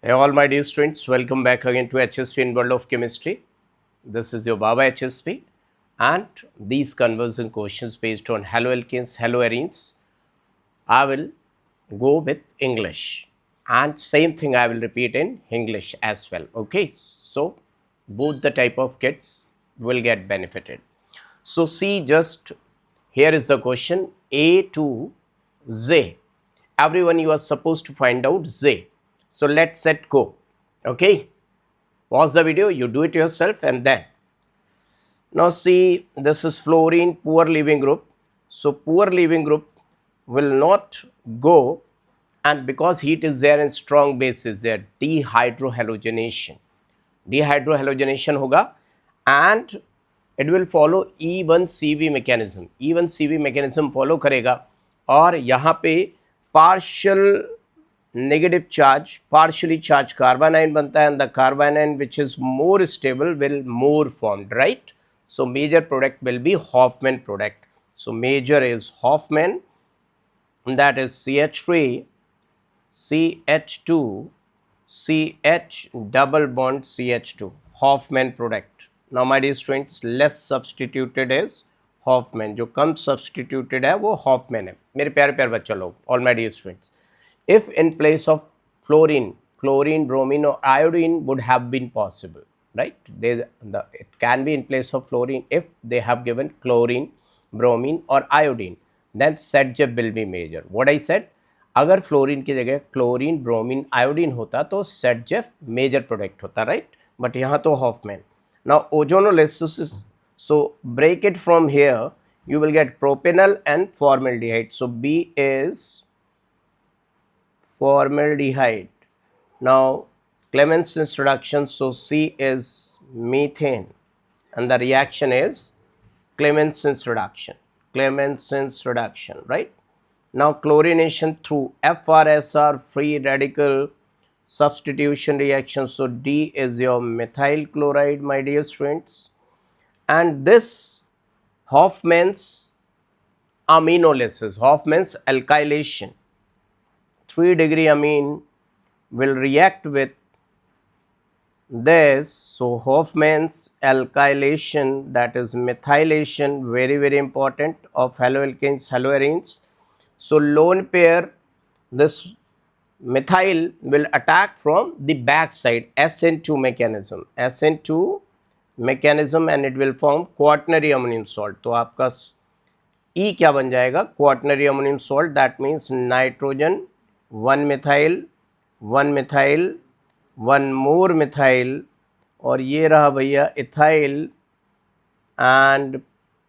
Hey all my dear students, welcome back again to H.S.P in World of Chemistry. This is your Baba H.S.P and these conversion questions based on haloalkanes, haloarenes, I will go with English and same thing I will repeat in English as well. Okay, so both the type of kids will get benefited. So see, just here is the question A to Z. Everyone, you are supposed to find out Z. So let's set go. Okay, pause the video, you do it yourself, and then now see, this is fluorine poor leaving group. So poor leaving group will not go, and because heat is there and strong base is there, dehydrohalogenation होगा, and it will follow E1CV mechanism. E1CV mechanism follow करेगा और यहाँ पे partial negative charge, partially charged carbanion बनता है, and the carbanion which is more stable will more formed, right? So major product will be Hoffman product. So major is Hoffman, that is CH3, CH2, CH double bond CH2, Hoffman product. Now my dear students, less substituted is Hoffman. जो कम substituted है वो Hoffman है. मेरे प्यारे प्यारे बच्चों लोग, all my dear students. If in place of fluorine, chlorine, bromine or iodine would have been possible, right? It can be in place of fluorine if they have given chlorine, bromine or iodine. Then ZJ will be major. What I said? अगर fluorine की जगह chlorine, bromine, iodine होता तो ZJ major product होता, right? But यहाँ तो Hofmann. Now ozonolysis, so break it from here, you will get propanol and formaldehyde. So B is formaldehyde. Now Clemenson's reduction, so C is methane, and the reaction is Clemenson's reduction. Clemenson's reduction, right? Now chlorination through FRSR, free radical substitution reaction. So D is your methyl chloride, my dear students. And this Hoffman's aminolysis, Hoffman's alkylation, 3-degree amine will react with this. So Hoffman's alkylation, that is methylation, very very important, of haloalkanes, haloarenes. So lone pair, this methyl will attack from the back side, SN2 mechanism, SN2 mechanism, and it will form quaternary ammonium salt. तो आपका E क्या बन जाएगा? Quaternary ammonium salt. That means nitrogen, 1 methyl, 1 methyl, 1 more methyl, और ये रहा भैया ethyl, and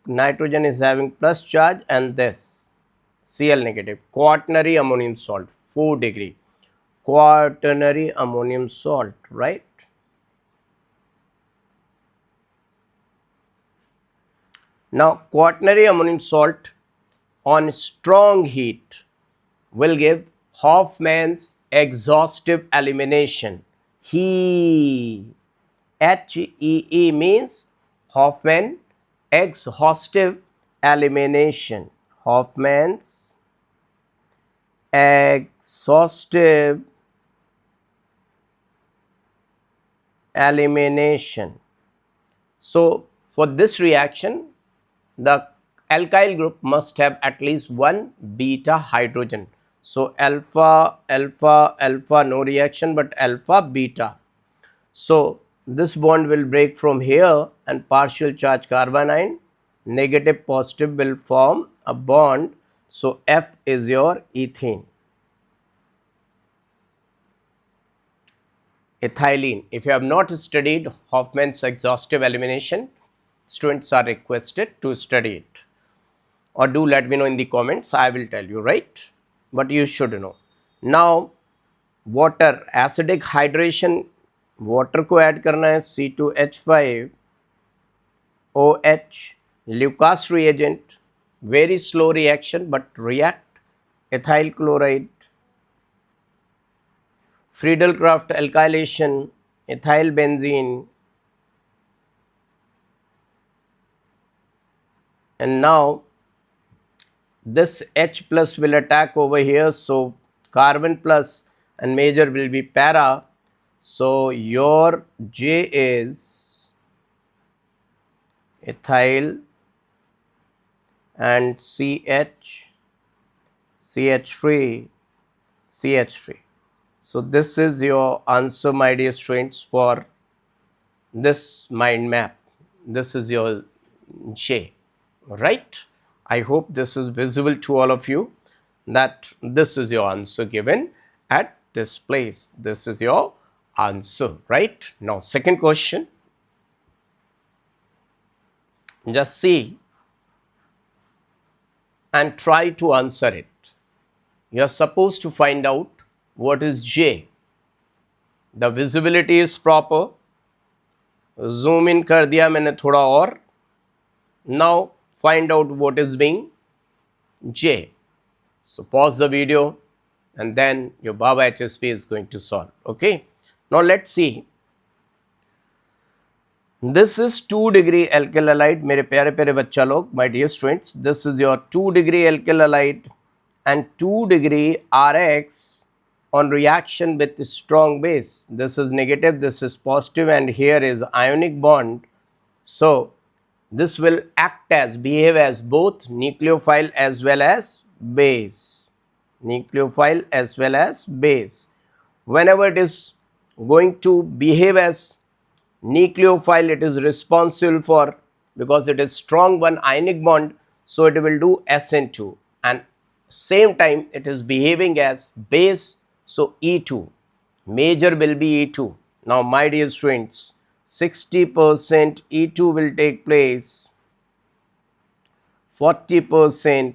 nitrogen is having plus charge, and this Cl negative, quaternary ammonium salt, 4-degree, quaternary ammonium salt, right? Now quaternary ammonium salt on strong heat will give Hoffman's exhaustive elimination. He, HEE means Hoffman exhaustive elimination. Hoffman's exhaustive elimination. So for this reaction, the alkyl group must have at least one beta hydrogen. So alpha, alpha, alpha, no reaction, but alpha, beta. So this bond will break from here, and partial charge carbanion, negative positive, will form a bond. So F is your ethene. Ethylene. If you have not studied Hoffman's exhaustive elimination, students are requested to study it, or do let me know in the comments. I will tell you, right? But you should know. Now water, acidic hydration, water को add करना है, C2H5 OH, Lucas reagent, very slow reaction but react, ethyl chloride, Friedel-Crafts alkylation, ethyl benzene, and now this H plus will attack over here, so carbon plus and major will be para, So your J is ethyl and CH3, CH3. So this is your answer, my dear students, for this mind map. This is your J, right? I hope this is visible to all of you, that this is your answer given at this place. This is your answer, right? Now second question, just see and try to answer it. You are supposed to find out what is J. The visibility is proper. Zoom in कर दिया मैंने थोड़ा और. Now find out what is being J. So pause the video and then your Baba H.S.P is going to solve. Okay. Now let's see. This is 2 degree alkyl halide. मेरे प्यारे प्यारे बच्चा लोग, my dear students, this is your 2 degree alkyl halide and 2 degree RX on reaction with strong base. This is negative, this is positive, and here is ionic bond. So this will act as, behave as both nucleophile as well as base. Nucleophile as well as base. Whenever it is going to behave as nucleophile, it is responsible for, because it is strong one ionic bond, so it will do SN2, and same time it is behaving as base, so E2, major will be E2. Now my dear students, 60% E2 will take place, 40%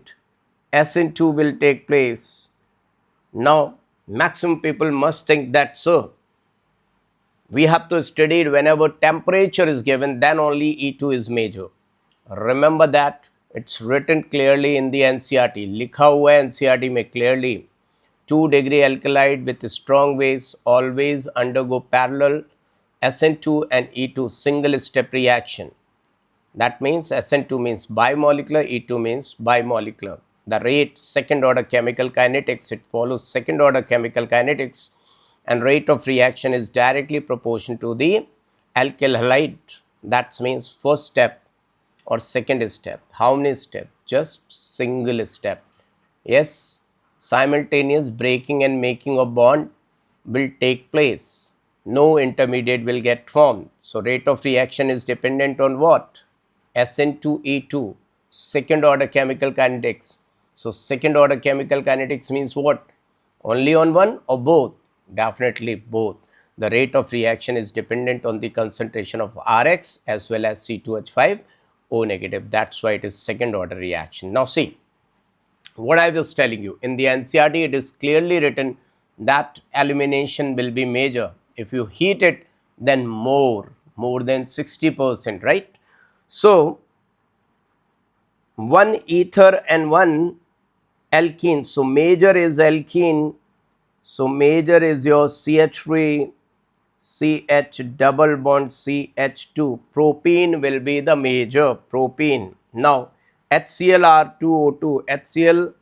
SN2 will take place. Now maximum people must think that, sir, we have to study it whenever temperature is given, then only E2 is major. Remember that, it's written clearly in the NCERT. लिखा हुआ है NCERT में clearly. 2 degree alkylide with strong base always undergo parallel SN2 and E2 single step reaction. That means SN2 means bimolecular, E2 means bimolecular. The rate second order chemical kinetics, it follows second order chemical kinetics, and rate of reaction is directly proportional to the alkyl halide. That means first step or second step. How many steps? Just single step. Yes, simultaneous breaking and making of bond will take place. No intermediate will get formed. So rate of reaction is dependent on what? SN2E2, second order chemical kinetics. So second order chemical kinetics means what? Only on one or both? Definitely both. The rate of reaction is dependent on the concentration of Rx as well as C2H5O negative. That's why it is second order reaction. Now see, what I was telling you, in the NCERT it is clearly written that elimination will be major. If you heat it, then more than 60%, right? So one ether and one alkene. So major is alkene. So major is your CH3, CH double bond CH2. Propene will be the major, propene. Now HCl-R2O2. HCl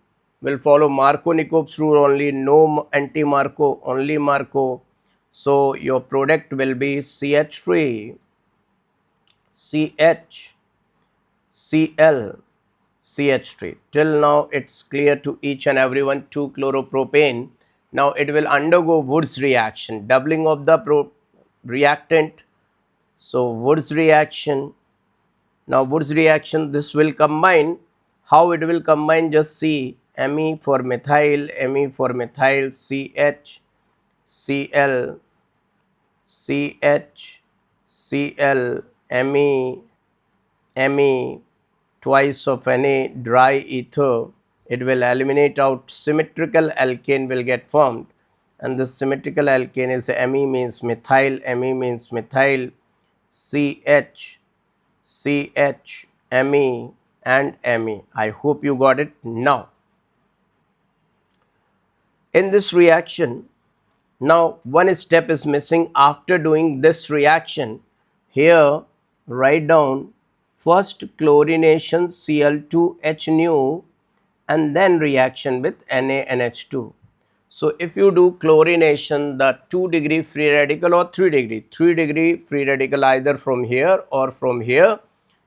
will follow Markovnikov's rule only, no anti-Markov, only Markov. So your product will be CH3, CH, Cl, CH3. Till now it's clear to each and everyone, 2-chloropropane. Now it will undergo Wood's reaction, doubling of the reactant. So Wood's reaction. Now Wood's reaction, this will combine. How it will combine? Just see. Me for methyl, Me for methyl, CH, Cl, CH, Cl, Me, twice of Na, dry ether. It will eliminate out, symmetrical alkane will get formed, and this symmetrical alkane is Me means methyl, Me means methyl, CH, CH, Me and Me. I hope you got it now. In this reaction, now one step is missing after doing this reaction. Here write down first chlorination Cl2H nu and then reaction with NaNH2. So if you do chlorination, the 2-degree free radical or 3-degree free radical either from here or from here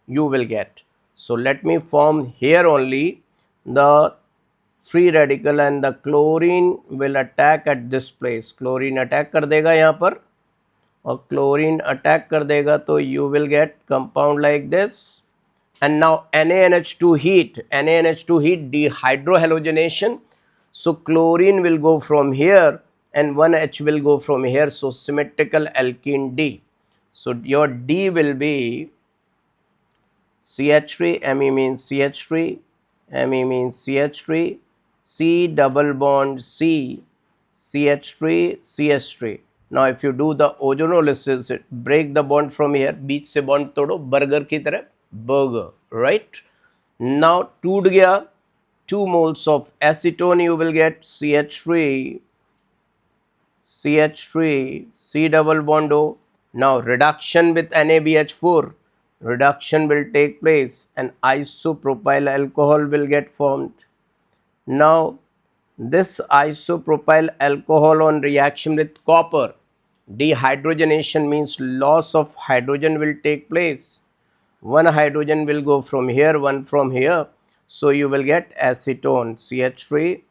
you will get. So let me form here only the free radical and the chlorine will attack at this place. Chlorine attack कर देगा यहाँ पर और chlorine attack कर देगा तो you will get compound like this. And now NaNH2 heat, dehydrohalogenation. So chlorine will go from here and one H will go from here. So symmetrical alkene D. So your D will be CH3, Me means CH3, Me means CH3, C double bond C, CH3, CH3. Now if you do the ozonolysis, break the bond from here, बीच से bond तोड़ो, burger की तरह, burger, right? Now टूट गया, 2 moles of acetone you will get CH3, CH3, C double bond O. Now reduction with NaBH4, reduction will take place and isopropyl alcohol will get formed. Now this isopropyl alcohol on reaction with copper, dehydrogenation means loss of hydrogen will take place. One hydrogen will go from here, one from here. So you will get acetone CH3,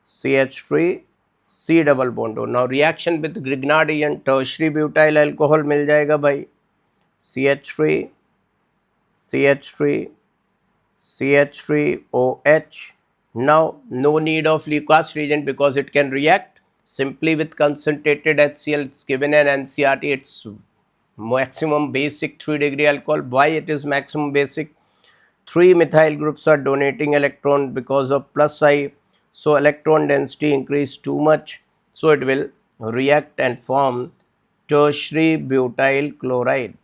CH3, C double bond O. Now reaction with Grignardian tertiary butyl alcohol मिल जाएगा भाई, CH3, CH3, CH3OH. Now no need of Lucas reagent because it can react simply with concentrated HCl. It's given in NCERT. It's maximum basic 3-degree alcohol. Why it is maximum basic? 3 methyl groups are donating electron because of plus I. So electron density increase too much. So it will react and form tertiary butyl chloride.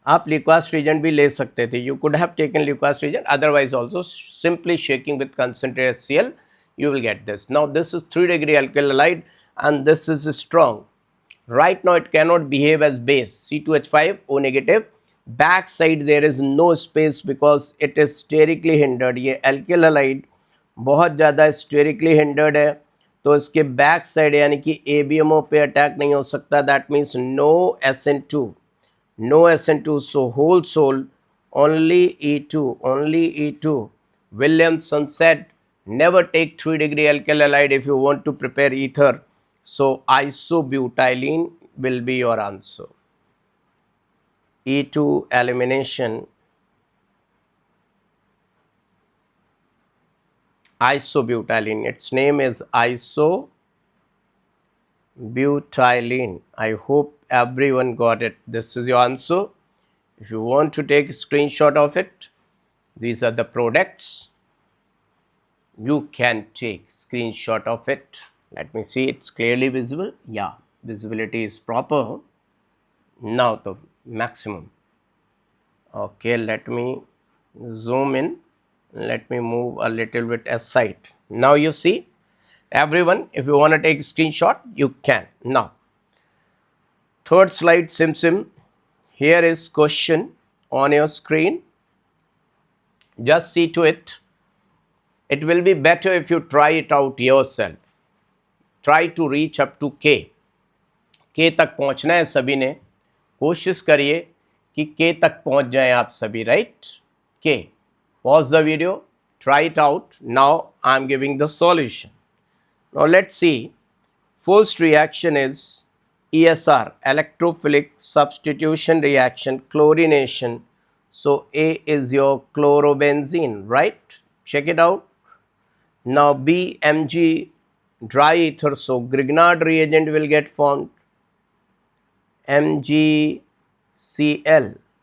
आप लिक्वास reagent भी ले सकते थे. You could have taken लिक्वास reagent. Otherwise also simply shaking with concentrated HCl you will get this. Now this is 3-degree alkyl halide and this is strong. Right now it cannot behave as base, C2H5 O negative. Back side there is no space because it is sterically hindered. ये alkyl halide बहुत ज़्यादा sterically hindered है, तो इसके back side यानी कि ABMO पे attack नहीं हो सकता. That means no SN2, no SN2, so whole soul only E2, only E2. Williamson said never take 3-degree alkyl halide if you want to prepare ether. So isobutylene will be your answer. E2 elimination, isobutylene. Its name is isobutylene. I hope everyone got it. This is your answer. If you want to take a screenshot of it, these are the products. You can take screenshot of it. Let me see, it's clearly visible. Yeah, visibility is proper. Now the maximum. Okay, let me zoom in. Let me move a little bit aside. Now you see, everyone, if you want to take a screenshot, you can. Now, third slide, sim. Here is question on your screen. Just see to it. It will be better if you try it out yourself. Try to reach up to K. K तक पहुंचना है सभी ने. कोशिश करिए कि K तक पहुंच जाएं आप सभी, right? K. Pause the video. Try it out. Now I am giving the solution. Now let's see. First reaction is ESR, electrophilic substitution reaction, chlorination. So A is your chlorobenzene, right? Check it out. Now B, Mg, dry ether. So Grignard reagent will get formed. MgCl,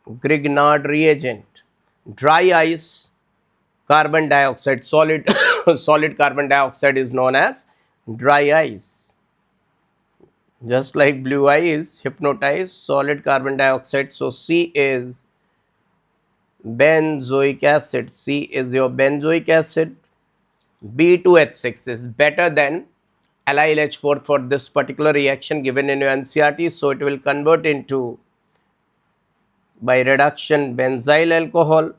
Grignard reagent. Dry ice, carbon dioxide, solid solid carbon dioxide is known as dry ice. Just like blue eye is hypnotized, solid carbon dioxide. So C is benzoic acid. C is your benzoic acid. B2H6 is better than allyl H4 for this particular reaction given in your NCERT. So it will convert into, by reduction, benzyl alcohol.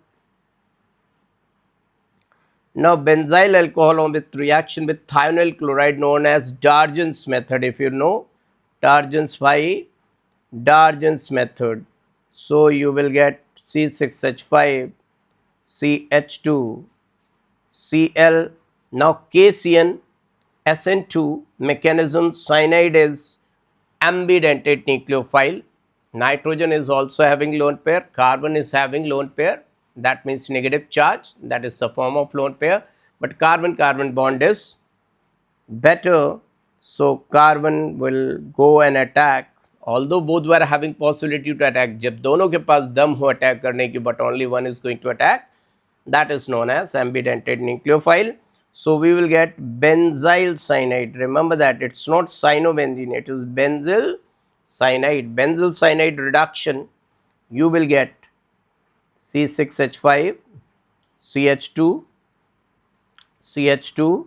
Now benzyl alcohol with reaction with thionyl chloride known as Darjan's method. If you know Darjan's method, so you will get C6H5 CH2 Cl. Now KCN SN2 mechanism, cyanide is ambidentate nucleophile. Nitrogen is also having lone pair, carbon is having lone pair, that means negative charge, that is the form of lone pair, but carbon-carbon bond is better, so carbon will go and attack, although both were having possibility to attack. जब दोनों के पास दम हो attack करने की, but only one is going to attack, that is known as ambidentate nucleophile. So we will get benzyl cyanide. Remember that it's not cyanobenzene, it is benzyl cyanide. Benzyl cyanide reduction, you will get C6H5 CH2 CH2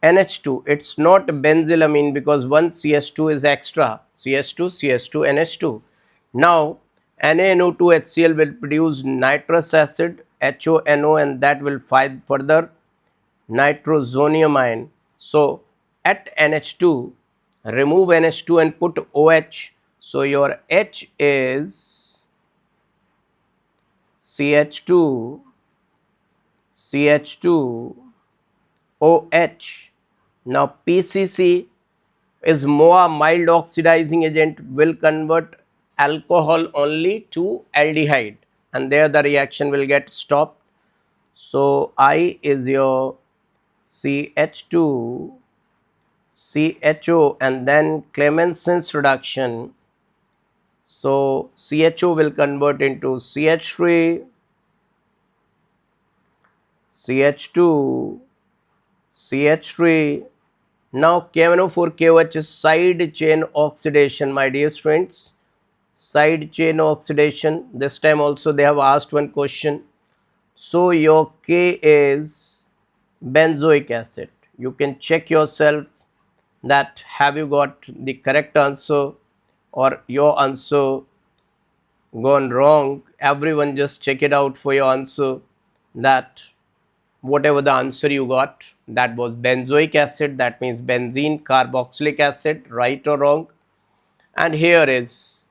NH2. It's not benzylamine because one CH2 is extra, CH2 CH2 NH2. Now NaNO2 HCl will produce nitrous acid HONO, and that will find further nitrosonium ion. So at NH2, remove NH2 and put OH. So your H is CH2 CH2 OH. Now PCC is MOA, mild oxidizing agent, will convert alcohol only to aldehyde, and there the reaction will get stopped. So I is your CH2 CHO, and then Clemenson's reduction. So CHO will convert into CH3 CH2 CH3. Now KNO4KOH is side chain oxidation, my dear friends. Side chain oxidation. This time also they have asked one question. So your K is benzoic acid. You can check yourself that have you got the correct answer or your answer gone wrong. Everyone just check it out for your answer, that whatever the answer you got, that was benzoic acid, that means benzene carboxylic acid, right or wrong. And here is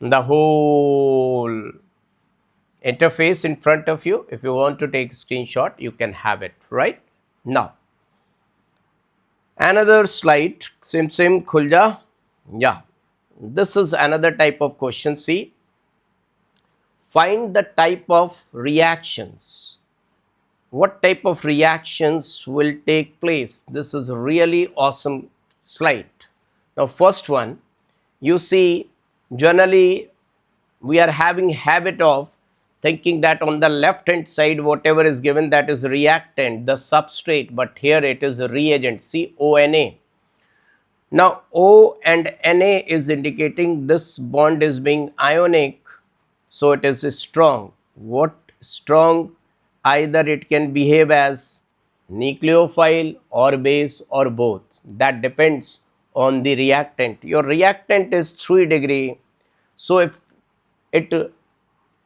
the whole interface in front of you. If you want to take a screenshot, you can have it. Right now, another slide, sim khulja. Yeah, this is another type of question. See, find the type of reactions. What type of reactions will take place? This is really awesome slide. Now first one, you see, generally we are having habit of thinking that on the left hand side whatever is given, that is reactant, the substrate, but here it is a reagent. See, ONA. Now O and Na is indicating this bond is being ionic, so it is strong. What strong? Either it can behave as nucleophile or base or both. That depends on the reactant. Your reactant is 3 degree. So if it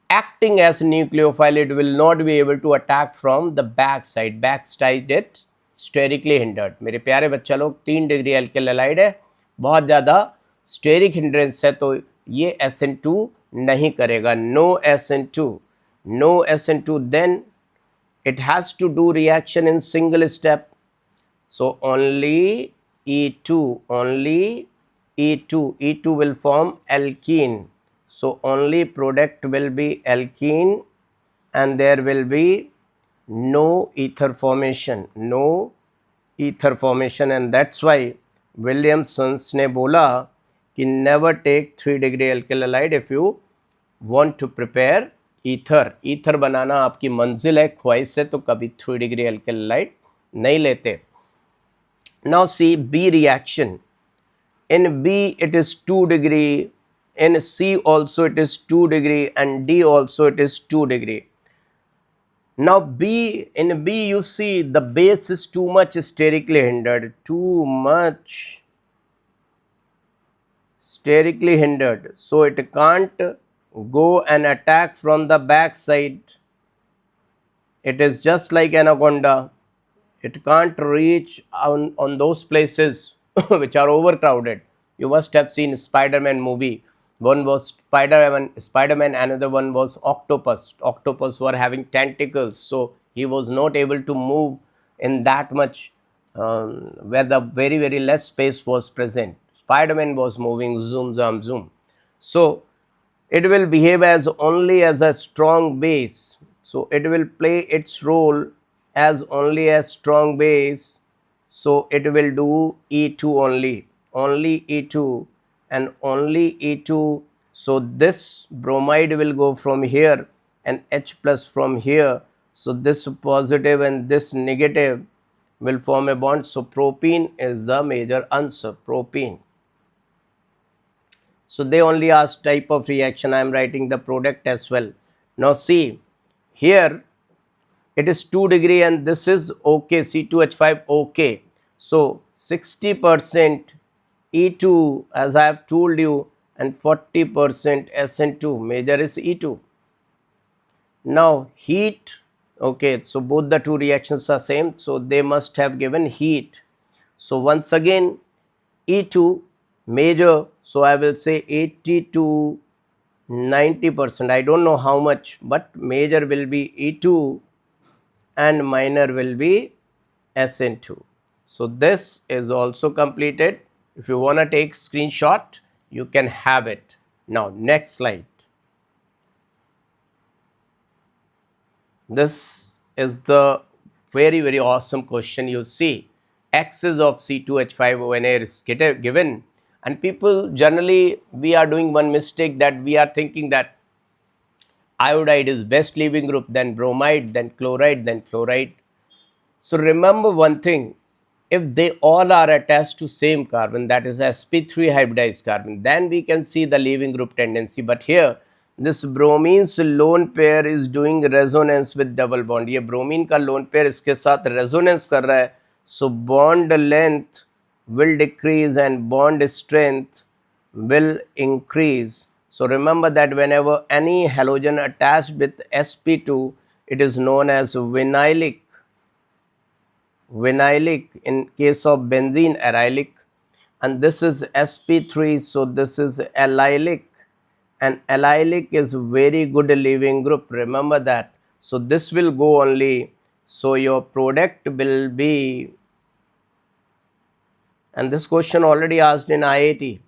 acting as a nucleophile, it will not be able to attack from the back side. It sterically hindered. मेरे प्यारे बच्चा लोग 3 degree alkyl halide है, बहुत ज़्यादा steric hindrance है, तो ये SN2 नहीं करेगा. No SN2, no SN2, then it has to do reaction in single step. So only E2, only E2, E2 will form alkene. So only product will be alkene, and there will be no ether formation, no ether formation, and that's why Williamson's ने बोला कि never take 3 degree alkyl halide if you want to prepare ether. Ether बनाना आपकी मंजिल है, ख्वाहिश है, तो कभी 3 degree alkyl halide नहीं लेते. Now see B reaction. In B it is 2 degree, in C also it is 2 degree, and D also it is 2 degree. Now in B you see the base is too much sterically hindered, too much sterically hindered, so it can't go and attack from the back side. It is just like anaconda. It can't reach on those places which are overcrowded. You must have seen Spider-Man movie. One was Spider-Man, another one was Octopus. Octopus were having tentacles, so he was not able to move in that much where the very, very less space was present. Spider-Man was moving zoom, zoom, zoom. So it will behave as only as a strong base. So it will play its role as only a strong base. So it will do E2 only E2 and only E2. So this bromide will go from here and H plus from here. So this positive and this negative will form a bond. So propene is the major answer, propene. So they only ask type of reaction. I am writing the product as well. Now see, here it is 2 degree and this is okay, C2H5 okay. So 60% E2 as I have told you and 40% SN2, major is E2. Now heat, okay, so both the two reactions are same, so they must have given heat. So once again E2 major, so I will say 80 to 90%. I don't know how much, but major will be E2 and minor will be SN2. So this is also completed. If you want to take screenshot, you can have it. Now next slide. This is the very, very awesome question. You see, excess of C2H5ONA is given, and people generally, we are doing one mistake, that we are thinking that iodide is best leaving group, then bromide, then chloride, then fluoride. So remember one thing, if they all are attached to same carbon, that is sp3 hybridized carbon, then we can see the leaving group tendency. But here this bromine's lone pair is doing resonance with double bond. ये bromine का lone pair इसके साथ resonance कर रहा है, so bond length will decrease and bond strength will increase. So remember that whenever any halogen attached with sp2, it is known as vinylic. Vinylic in case of benzene, arylic, and this is sp3, so this is allylic, and allylic is very good leaving group, remember that. So this will go only, so your product will be, and this question already asked in IIT.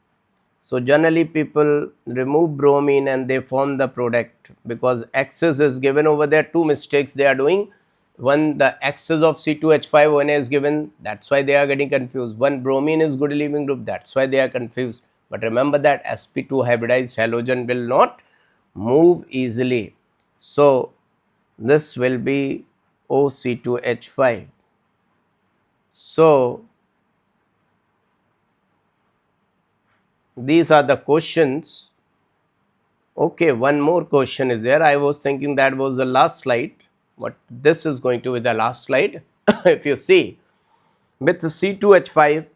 So generally people remove bromine and they form the product, because excess is given over there. Two mistakes they are doing. One, the excess of C2H5ONA is given, that's why they are getting confused. One, bromine is good leaving group, that's why they are confused. But remember that sp2 hybridized halogen will not move easily. So this will be OC2H5. So these are the questions. Okay, one more question is there. I was thinking that was the last slide, but this is going to be the last slide. If you see, with C2H5,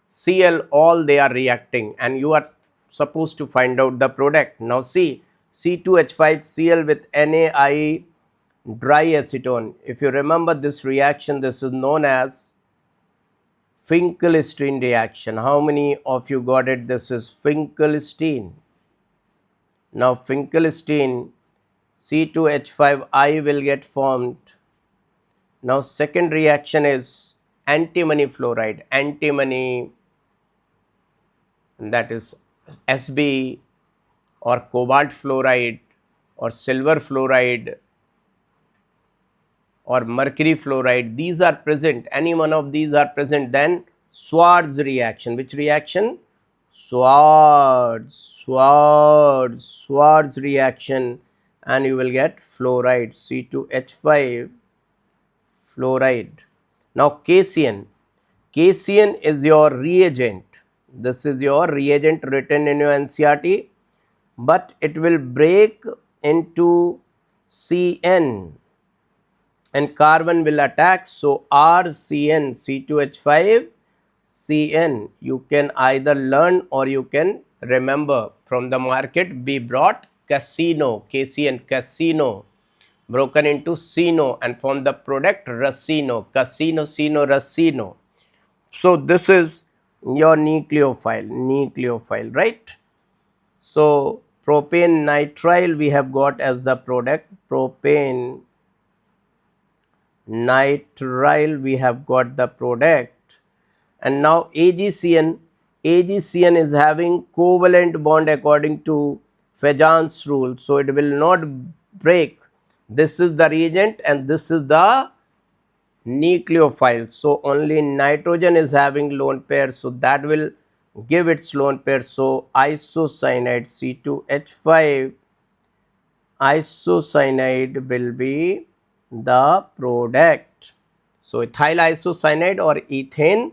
Cl, all they are reacting, and you are supposed to find out the product. Now see, C2H5 Cl with NaI dry acetone. If you remember this reaction, this is known as Finkelstein reaction. How many of you got it? This is Finkelstein. Now Finkelstein, C2H5I will get formed. Now second reaction is antimony fluoride. Antimony, that is Sb, or cobalt fluoride, or silver fluoride, or mercury fluoride. These are present. Any one of these are present. Then Swartz reaction. Which reaction? Swartz reaction, and you will get fluoride, C2H5 fluoride. Now Caesium. Caesium is your reagent. This is your reagent written in your NCERT, but it will break into Cn and carbon will attack. So RCN, C2H5 Cn, you can either learn or you can remember from the market. Be brought casino, Caesium, casino. broken into sino and form the product racino, casino, sino, racino. So this is your nucleophile, right? So propane nitrile we have got as the product, propane nitrile we have got the product, and now AgCN is having covalent bond according to Fajans rule, so it will not break. This is the reagent and this is the nucleophile, so only nitrogen is having lone pair, so that will give its lone pair. So isocyanide C2H5 isocyanide will be the product. So ethyl isocyanide or ethane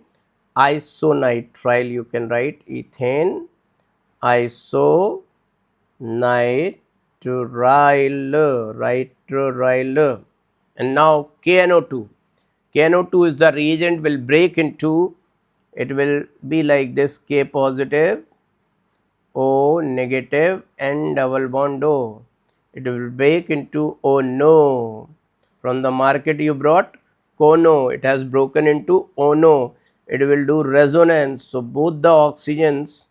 isonitrile, you can write ethane isonitrile, nitrile. And now KNO2. KNO2 is the reagent, will break into, it will be like this, K positive, O negative, N double bond O. It will break into O no. From the market you brought Kono, it has broken into Ono. It will do resonance. So both the oxygens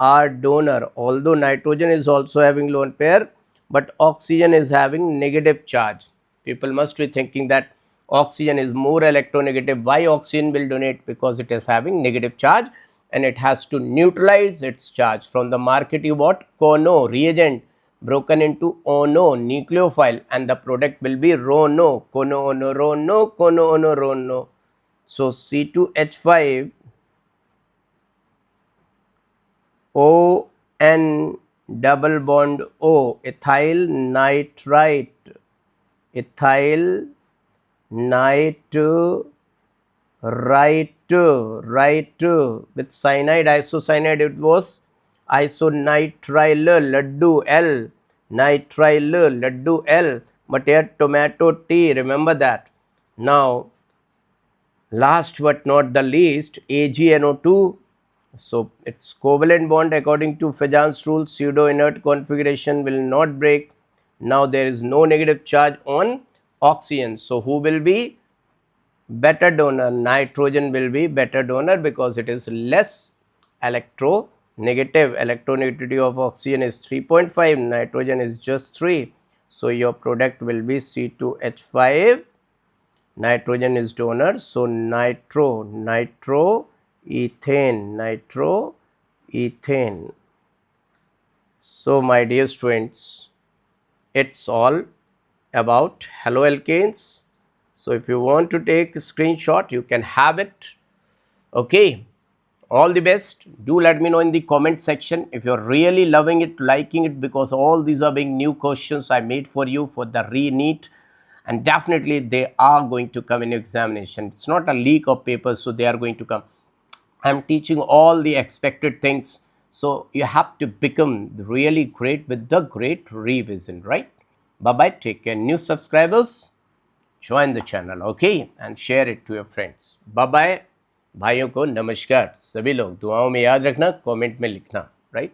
are donor. Although nitrogen is also having lone pair, but oxygen is having negative charge. People must be thinking that oxygen is more electronegative. Why oxygen will donate? Because it is having negative charge and it has to neutralize its charge. From the market you bought Kono reagent broken into ono nucleophile, and the product will be RO-NO, Kono ono RO-NO, Kono ono RO-NO. So C2H5 O N double bond O, ethyl nitrite, ethyl nitrite, with cyanide isocyanide it was isonitrile laddu L, nitrile laddu L, but here tomato T, remember that. Now last but not the least, AgNO2. So its covalent bond according to Fajans rule, pseudo inert configuration will not break. Now there is no negative charge on oxygen. So who will be better donor? Nitrogen will be better donor because it is less electronegative. Electronegativity of oxygen is 3.5, nitrogen is just 3. So your product will be C2H5, nitrogen is donor, so ethane. So my dear students, it's all about haloalkanes. So if you want to take a screenshot, you can have it. Okay, all the best. Do let me know in the comment section if you're really loving it, liking it, because all these are being new questions I made for you for the RE-NEET, and definitely they are going to come in examination. It's not a leak of papers, so they are going to come. I'm teaching all the expected things, so you have to become really great with the great revision, right? Bye bye, take care. New subscribers, join the channel, okay, and share it to your friends. Bye bye. भाइयों को नमस्कार. सभी लोग दुआओं में याद रखना, comment में लिखना, राइट.